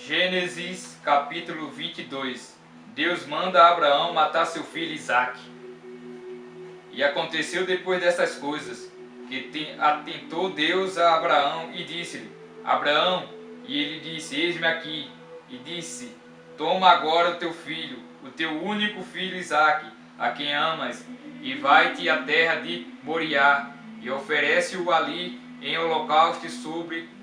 Gênesis capítulo 22. Deus manda a Abraão matar seu filho Isaque. E aconteceu depois dessas coisas, que atentou Deus a Abraão e disse-lhe: Abraão, e ele disse: eis-me aqui. E disse: toma agora o teu filho, o teu único filho Isaque, a quem amas, e vai-te à terra de Moriá, e oferece-o ali em holocausto sobre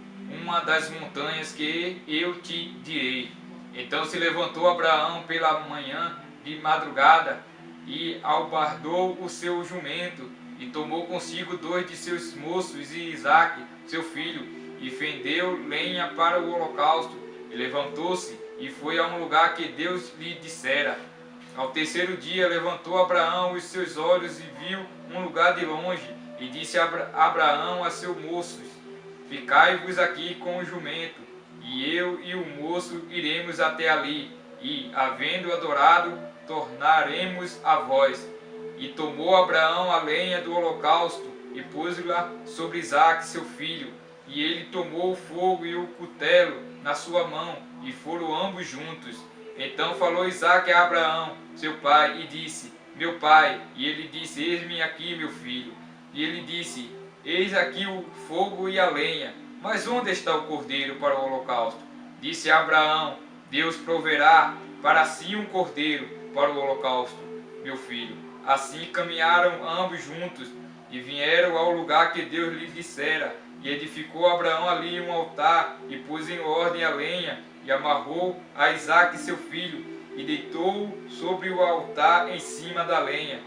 uma das montanhas que eu te direi. Então se levantou Abraão pela manhã de madrugada, e albardou o seu jumento, e tomou consigo 2 de seus moços e Isaque, seu filho, e fendeu lenha para o holocausto, e levantou-se, e foi a um lugar que Deus lhe dissera. Ao terceiro dia levantou Abraão os seus olhos e viu um lugar de longe, e disse Abraão a seus moços: ficai-vos aqui com o jumento, e eu e o moço iremos até ali, e, havendo adorado, tornaremos a vós. E tomou Abraão a lenha do holocausto, e pôs-la sobre Isaque seu filho, e ele tomou o fogo e o cutelo na sua mão, e foram ambos juntos. Então falou Isaque a Abraão, seu pai, e disse: meu pai. E ele disse: eis-me aqui, meu filho. E ele disse: eis aqui o fogo e a lenha, mas onde está o cordeiro para o holocausto? Disse Abraão: Deus proverá para si um cordeiro para o holocausto, meu filho. Assim caminharam ambos juntos, e vieram ao lugar que Deus lhe dissera. E edificou Abraão ali um altar, e pôs em ordem a lenha, e amarrou a Isaque seu filho, e deitou-o sobre o altar em cima da lenha.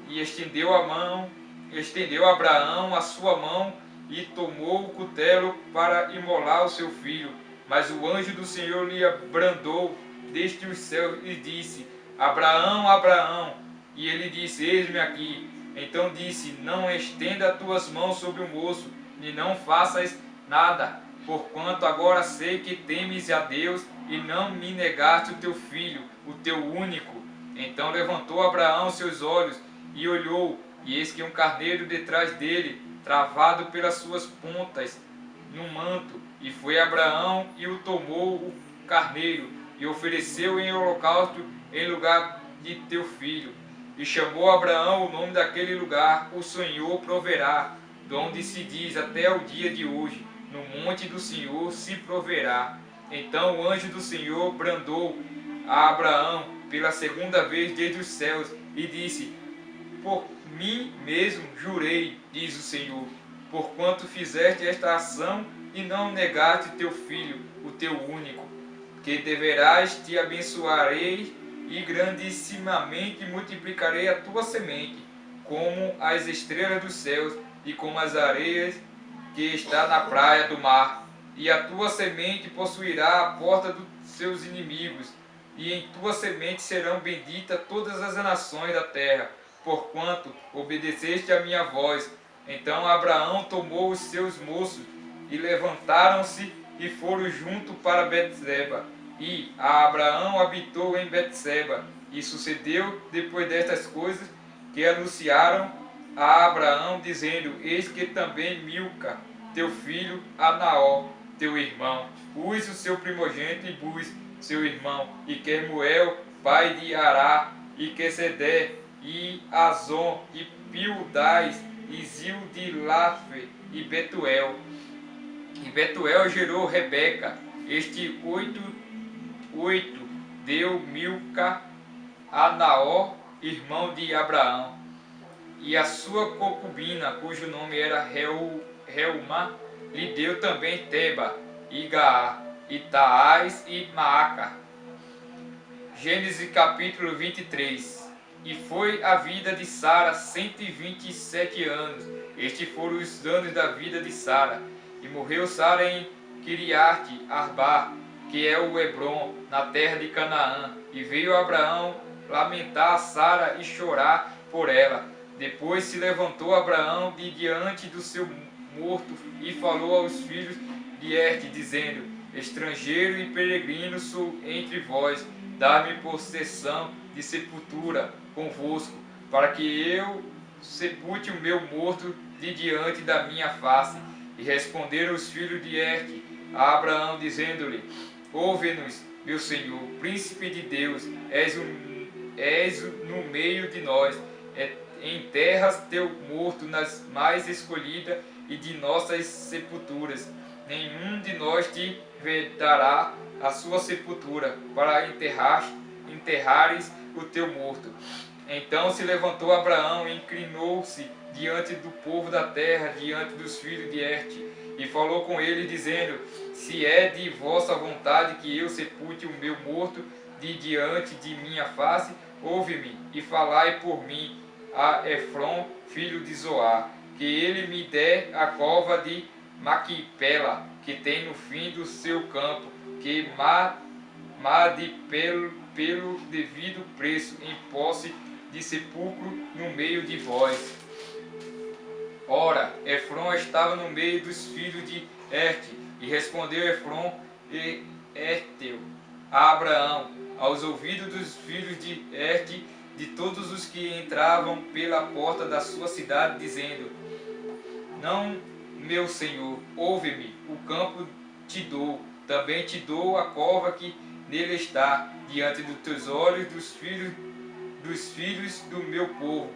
E estendeu Abraão a sua mão, e tomou o cutelo para imolar o seu filho. Mas o anjo do Senhor lhe abrandou desde os céus e disse: Abraão, Abraão. E ele disse: eis-me aqui. Então disse: não estenda as tuas mãos sobre o moço, e não faças nada, porquanto agora sei que temes a Deus, e não me negaste o teu filho, o teu único. Então levantou Abraão seus olhos e olhou, e eis que um carneiro detrás dele, travado pelas suas pontas no manto. E foi Abraão e o tomou o carneiro, e ofereceu em holocausto em lugar de teu filho. E chamou Abraão o nome daquele lugar: o Senhor proverá, donde se diz até o dia de hoje: no monte do Senhor se proverá. Então o anjo do Senhor brandou a Abraão pela segunda vez desde os céus, e disse: por mim mesmo jurei, diz o Senhor, porquanto fizeste esta ação e não negaste teu filho, o teu único, que deverás te abençoarei, e grandissimamente multiplicarei a tua semente, como as estrelas dos céus e como as areias que está na praia do mar. E a tua semente possuirá a porta dos seus inimigos, e em tua semente serão benditas todas as nações da terra, porquanto obedeceste a minha voz. Então Abraão tomou os seus moços, e levantaram-se, e foram junto para Betseba. E Abraão habitou em Betseba. E sucedeu, depois destas coisas, que anunciaram a Abraão, dizendo: eis que também Milca, teu filho, a Naor, teu irmão, Uz, o seu primogênito, e Buz, seu irmão, e Quermuel, pai de Ará, e Quesedé, e Azon, e Pildais, e Zildilafe, e Betuel. E Betuel gerou Rebeca. Este 8 deu Milca a Naor, irmão de Abraão. E a sua concubina, cujo nome era Reumá, lhe deu também Teba, e Gaá, e Taás, e Maaca. Gênesis capítulo 23. E foi a vida de Sara 127 anos. Estes foram os anos da vida de Sara. E morreu Sara em Kiriate Arba, que é o Hebron, na terra de Canaã. E veio Abraão lamentar a Sara e chorar por ela. Depois se levantou Abraão de diante do seu morto e falou aos filhos de Erte, dizendo: estrangeiro e peregrino sou entre vós, dá-me possessão de sepultura convosco, para que eu sepulte o meu morto de diante da minha face. E responderam os filhos de Erte a Abraão, dizendo-lhe: Ouve-nos, meu Senhor, príncipe de Deus, és no meio de nós, enterras teu morto nas mais escolhidas e de nossas sepulturas. Nenhum de nós te vedará a sua sepultura, para enterrares o teu morto. Então se levantou Abraão e inclinou-se diante do povo da terra, diante dos filhos de Erte, e falou com eles, dizendo: se é de vossa vontade que eu sepulte o meu morto de diante de minha face, ouve-me e falai por mim a Efron, filho de Zoar, que ele me dê a cova de Maquipela, que tem no fim do seu campo, que made pelo devido preço, em posse de sepulcro no meio de vós. Ora, Efron estava no meio dos filhos de Erte, e respondeu Efron e Erteu a Abraão, aos ouvidos dos filhos de Erte, de todos os que entravam pela porta da sua cidade, dizendo: não, meu senhor, ouve-me, o campo te dou, também te dou a cova que nele está, diante dos teus olhos dos filhos do meu povo.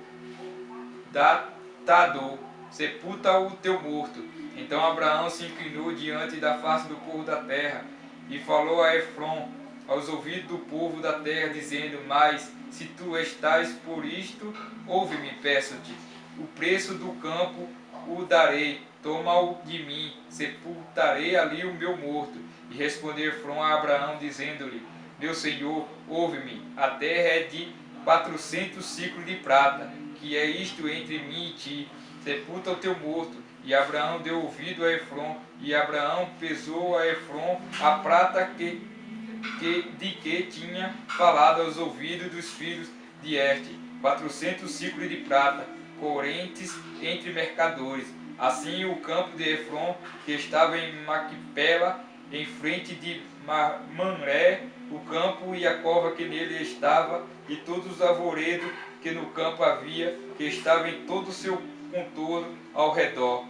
Dá-te-dou, sepulta o teu morto. Então Abraão se inclinou diante da face do povo da terra, e falou a Efron, aos ouvidos do povo da terra, dizendo: mas se tu estás por isto, ouve-me, peço-te, o preço do campo o darei, toma-o de mim, sepultarei ali o meu morto. E respondeu Efron a Abraão, dizendo-lhe: meu senhor, ouve-me, a terra é de 400 ciclos de prata, que é isto entre mim e ti, sepulta o teu morto. E Abraão deu ouvido a Efron, e Abraão pesou a Efron a prata de que tinha falado aos ouvidos dos filhos de Erte, 400 ciclos de prata, correntes entre mercadores. Assim o campo de Efron, que estava em Maquipela, em frente de Mamré, o campo e a cova que nele estava, e todos os arvoredos que no campo havia, que estava em todo o seu contorno ao redor,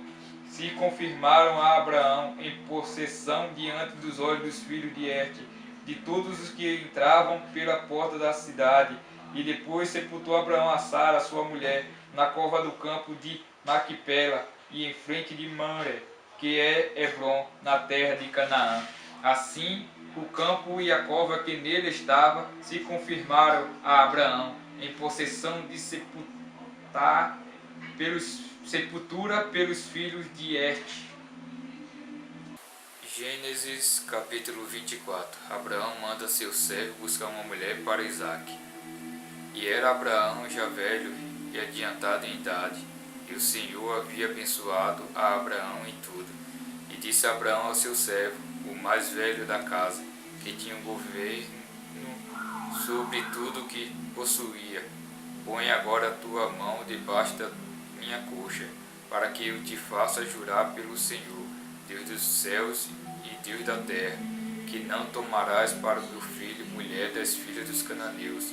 se confirmaram a Abraão em possessão diante dos olhos dos filhos de Erte, de todos os que entravam pela porta da cidade. E depois sepultou Abraão a Sara, sua mulher, na cova do campo de Maquipela, e em frente de Mamré, que é Hebron, na terra de Canaã. Assim, o campo e a cova que nele estava se confirmaram a Abraão em possessão de sepultura pelos filhos de Erte. Gênesis capítulo 24. Abraão manda seu servo buscar uma mulher para Isaque. E era Abraão já velho e adiantado em idade, e o Senhor havia abençoado a Abraão em tudo. E disse Abraão ao seu servo, o mais velho da casa, que tinha um governo sobre tudo que possuía: põe agora a tua mão debaixo da minha coxa, para que eu te faça jurar pelo Senhor, Deus dos céus e Deus da terra, que não tomarás para o meu filho mulher das filhas dos cananeus,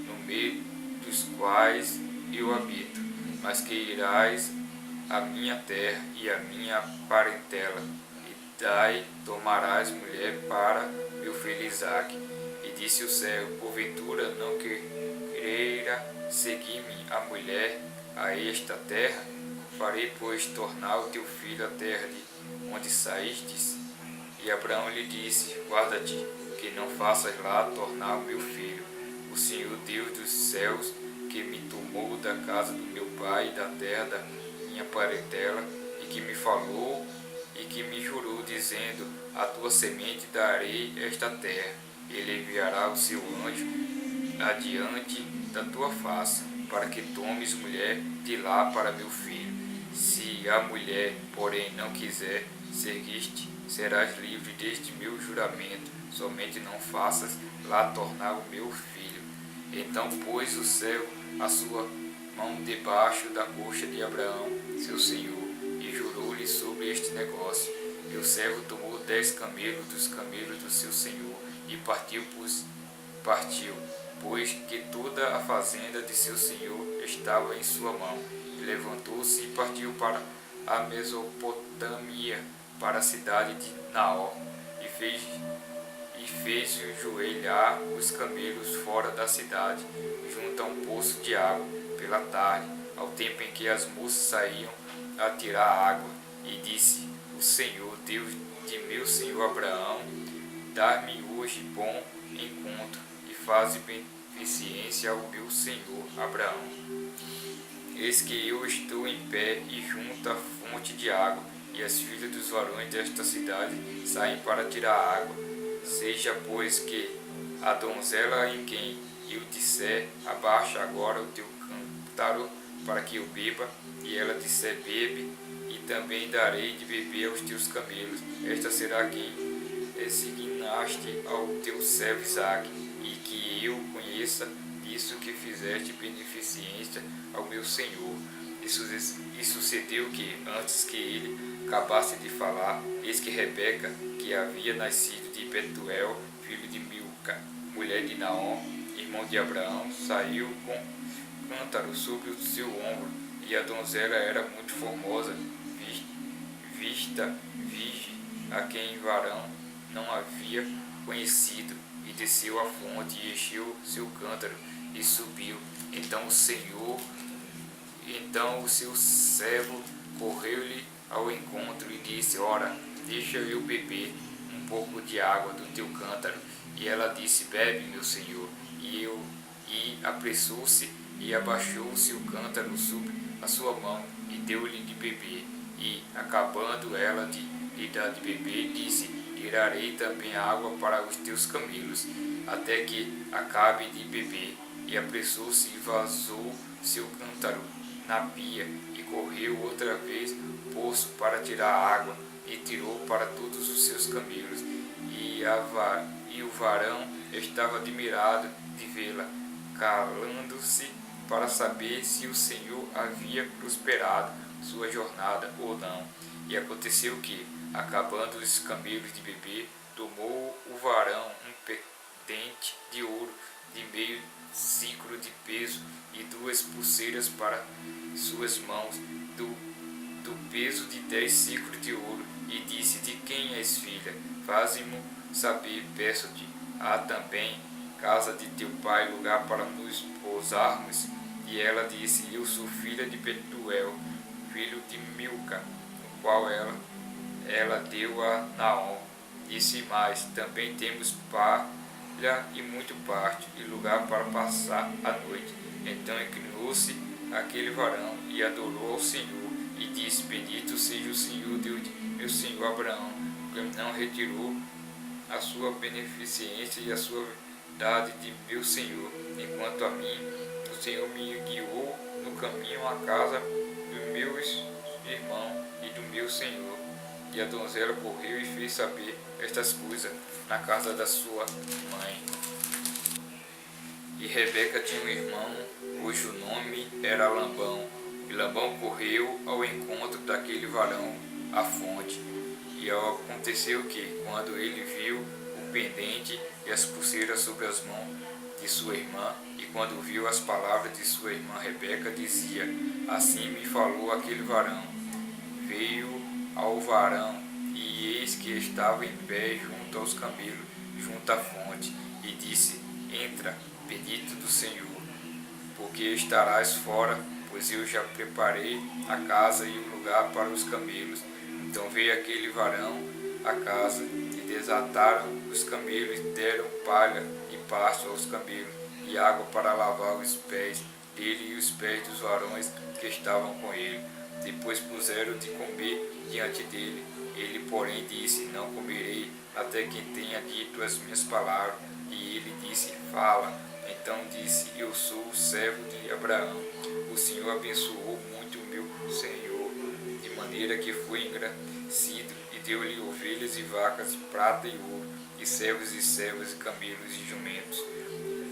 no meio dos quais eu habito, mas que irás à minha terra e à minha parentela, e daí tomarás mulher para meu filho Isaque. E disse o servo: porventura não queira seguir-me a mulher a esta terra? Farei, pois, tornar o teu filho a terra de onde saístes? E Abraão lhe disse: guarda-te, que não faças lá tornar o meu filho. O Senhor Deus dos céus, que me tomou da casa do meu pai e da terra da minha parentela, e que me falou e que me jurou, dizendo: a tua semente darei esta terra. Ele enviará o seu anjo adiante da tua face, para que tomes mulher de lá para meu filho. Se a mulher, porém, não quiser seguir-te, serás livre deste meu juramento, somente não faças lá tornar o meu filho. Então pôs o servo a sua mão debaixo da coxa de Abraão, seu senhor, e jurou-lhe sobre este negócio. E o servo tomou 10 camelos dos camelos do seu senhor, e partiu, pois que toda a fazenda de seu senhor estava em sua mão. E levantou-se e partiu para a Mesopotâmia, para a cidade de Naó, e e fez ajoelhar os camelos fora da cidade, junto a um poço de água, pela tarde, ao tempo em que as moças saíam a tirar água. E disse: O Senhor, Deus de meu senhor Abraão, dá-me hoje bom encontro e faze beneficência ao meu senhor Abraão. Eis que eu estou em pé e junto à fonte de água, e as filhas dos varões desta cidade saem para tirar água. Seja, pois, que a donzela em quem eu disser, abaixa agora o teu cântaro para que eu beba, e ela disser, bebe, e também darei de beber aos teus camelos. Esta será quem designaste ao teu servo Isaque, e que eu conheça disso que fizeste beneficência ao meu senhor. E sucedeu que, antes que ele acabasse de falar, eis que Rebeca, que havia nascido de Betuel, filho de Milca, mulher de Naom, irmão de Abraão, saiu com cântaro sobre o seu ombro, e a donzela era muito formosa, vista virgem, a quem varão não havia conhecido, e desceu à fonte e encheu seu cântaro e subiu. Então o seu servo correu-lhe ao encontro e disse: Ora, deixa eu beber um pouco de água do teu cântaro. E ela disse: Bebe, meu senhor. E apressou-se e abaixou o seu cântaro sobre a sua mão e deu-lhe de beber. E, acabando ela de lhe dar de beber, disse: Tirarei também água para os teus camelos, até que acabe de beber. E apressou-se e vazou seu cântaro na pia, e correu outra vez o poço para tirar água, e tirou para todos os seus camelos. E o varão estava admirado de vê-la, calando-se para saber se o Senhor havia prosperado sua jornada ou não. E aconteceu que, acabando os camelos de beber, tomou o varão um pendente de ouro de meio ciclo de peso e 2 pulseiras para suas mãos, do peso de 10 ciclos de ouro, e disse: De quem és filha? Faze-mo saber, peço-te. Há também casa de teu pai lugar para nos pousarmos? E ela disse: Eu sou filha de Betuel, filho de Milca, o qual ela deu a Naom. Disse mais: Também temos palha e muito pasto, e lugar para passar a noite. Então inclinou-se aquele varão e adorou ao Senhor, e disse: Bendito seja o Senhor, Deus de meu senhor Abraão, que não retirou a sua beneficência e a sua verdade de meu senhor. Enquanto a mim, o Senhor me guiou no caminho à casa dos meus irmãos e do meu senhor. E a donzela correu e fez saber estas coisas na casa da sua mãe. E Rebeca tinha um irmão, cujo nome era Labão. E Labão correu ao encontro daquele varão à fonte. E aconteceu que, quando ele viu o pendente e as pulseiras sobre as mãos de sua irmã, e quando viu as palavras de sua irmã Rebeca, dizia: Assim me falou aquele varão. Veio ao varão, e eis que estava em pé junto aos camelos, junto à fonte, e disse: Entra, bendito do Senhor, porque estarás fora, pois eu já preparei a casa e o lugar para os camelos. Então veio aquele varão à casa, e desataram os camelos, e deram palha e pasto aos camelos, e água para lavar os pés dele e os pés dos varões que estavam com ele. Depois puseram de comer diante dele. Ele, porém, disse: Não comerei até que tenha dito as minhas palavras. E ele disse: Fala. Então disse: Eu sou o servo de Abraão. O Senhor abençoou muito o meu senhor, de maneira que foi engrandecido, e deu-lhe ovelhas e vacas, prata e ouro, e servos e servas, e camelos e jumentos.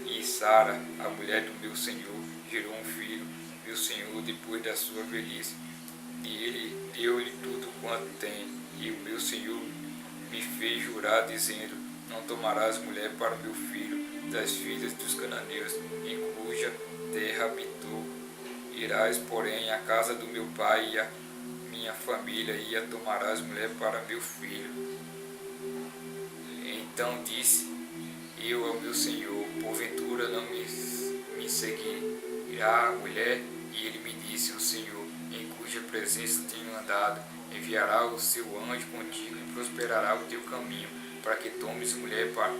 E Sara, a mulher do meu senhor, gerou um filho, meu senhor, depois da sua velhice. E ele deu-lhe tudo quanto tem. E o meu senhor me fez jurar, dizendo: Não tomarás mulher para meu filho das filhas dos cananeus, em cuja terra habitou. Irás, porém, à casa do meu pai e à minha família, e a tomarás mulher para meu filho. Então disse eu ao meu senhor: porventura não me seguirá a mulher? E ele me disse: o Senhor, em cuja presença tenho andado, enviará o seu anjo contigo e prosperará o teu caminho, para que tomes mulher para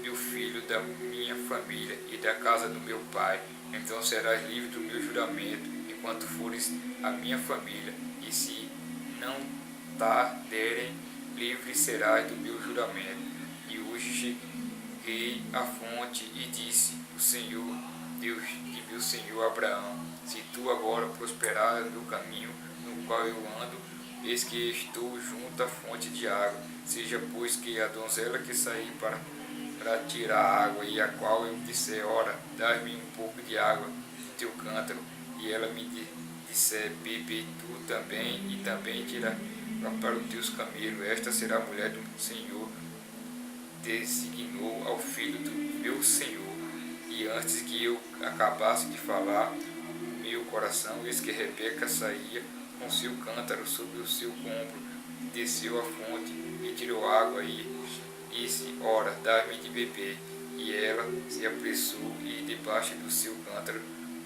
meu filho da minha família e da casa do meu pai. Então serás livre do meu juramento, enquanto fores a minha família, e se não te derem, livre serás do meu juramento. E hoje cheguei à fonte e disse: o Senhor, Deus de meu senhor Abraão, se tu agora prosperares no caminho no qual eu ando, eis que estou junto à fonte de água. Seja, pois, que a donzela que sair para tirar água, e a qual eu disser: ora, dá-me um pouco de água do teu cântaro, e ela me disser: bebe tu também, e também tira para os teus camelos, esta será a mulher do Senhor designou ao filho do meu senhor. E antes que eu acabasse de falar, meu coração, eis que Rebeca saía com seu cântaro sobre o seu ombro, desceu à fonte e tirou água, e disse: ora, dá-me de beber. E ela se apressou e, debaixo do seu cântaro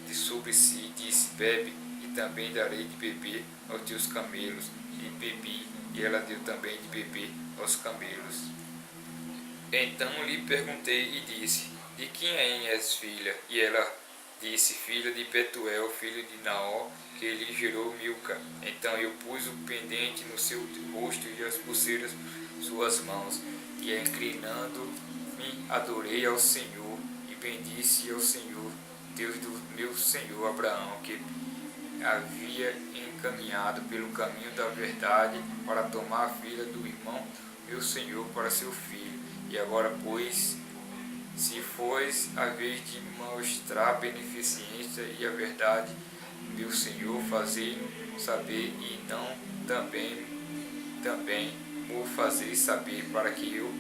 de sobre si, disse: bebe, e também darei de beber aos teus camelos. E bebi, e ela deu também de beber aos camelos. Então lhe perguntei e disse: de quem és filha? E ela disse: filha de Betuel, filho de Naor, que lhe gerou Milca. Então eu pus o pendente no seu rosto e as pulseiras suas mãos, e inclinando-me adorei ao Senhor, e bendisse ao Senhor, Deus do meu senhor Abraão, que havia encaminhado pelo caminho da verdade para tomar a filha do irmão meu senhor para seu filho. E agora, pois, se fois a vez de mostrar beneficência e a verdade, meu senhor, fazei-no saber, e não também o fazeis saber, para que eu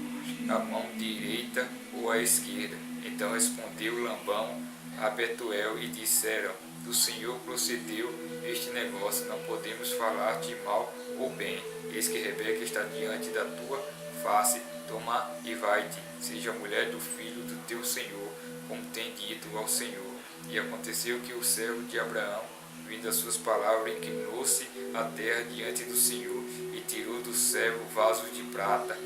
a mão direita ou a esquerda. Então respondeu Labão a Betuel, e disseram: do Senhor procedeu este negócio, não podemos falar de mal ou bem. Eis que Rebeca está diante da tua face, toma e vai-te, seja mulher do filho do teu senhor, como tem dito ao Senhor. E aconteceu que o servo de Abraão, vindo as suas palavras, inclinou-se à terra diante do Senhor, e tirou do servo vasos de prata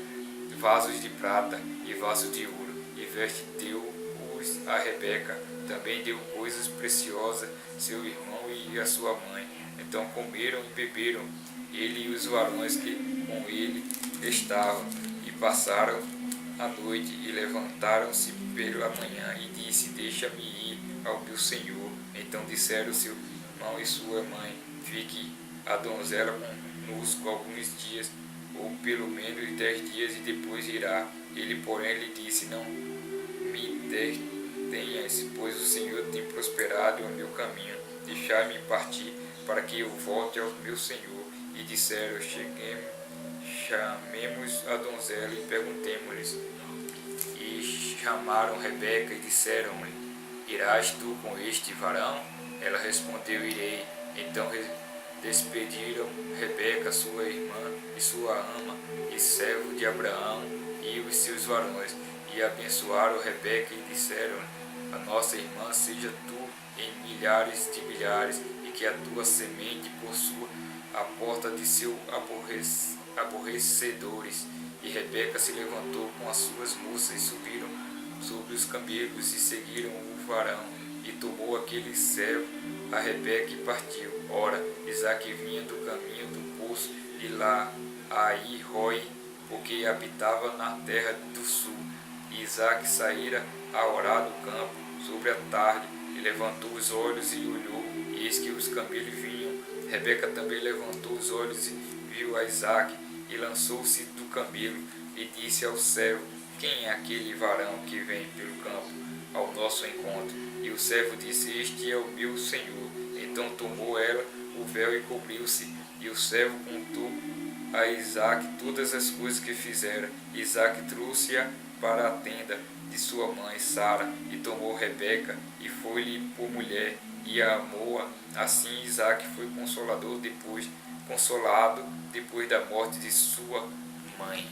e vasos de ouro, e veste deu-os a Rebeca. Também deu coisas preciosas seu irmão e a sua mãe. Então comeram e beberam, ele e os varões que com ele estavam, e passaram a noite, e levantaram-se pela manhã, e disse: deixa-me ir ao meu senhor. Então disseram seu irmão e sua mãe: fique a donzela conosco alguns dias, ou pelo menos 10 dias, e depois irá. Ele, porém, lhe disse: não me detenhas, pois o Senhor tem prosperado o meu caminho. Deixai-me partir, para que eu volte ao meu senhor. E disseram: chamemos a donzela e perguntemo-lhes. E chamaram Rebeca e disseram-lhe: irás tu com este varão? Ela respondeu: irei. Então despediram Rebeca, sua irmã, e sua ama, e servo de Abraão, e os seus varões, e abençoaram Rebeca, e disseram: a nossa irmã seja tu em milhares de milhares, e que a tua semente possua a porta de seus aborrecedores. E Rebeca se levantou com as suas moças, e subiram sobre os camelos, e seguiram o varão. E tomou aquele servo a Rebeca e partiu. Ora, Isaque vinha do caminho do poço de lá aí Roi, porque habitava na terra do sul. E Isaque saíra a orar no campo sobre a tarde, e levantou os olhos e olhou, e eis que os camelos vinham. Rebeca também levantou os olhos e viu a Isaque, e lançou-se do camelo, e disse ao servo: quem é aquele varão que vem pelo campo ao nosso encontro? E o servo disse: este é o meu senhor. Então tomou ela o véu e cobriu-se. E o servo contou a Isaque todas as coisas que fizera. Isaque trouxe-a para a tenda de sua mãe Sara, e tomou Rebeca, e foi-lhe por mulher, e a amou-a. Assim Isaque foi consolado depois da morte de sua mãe.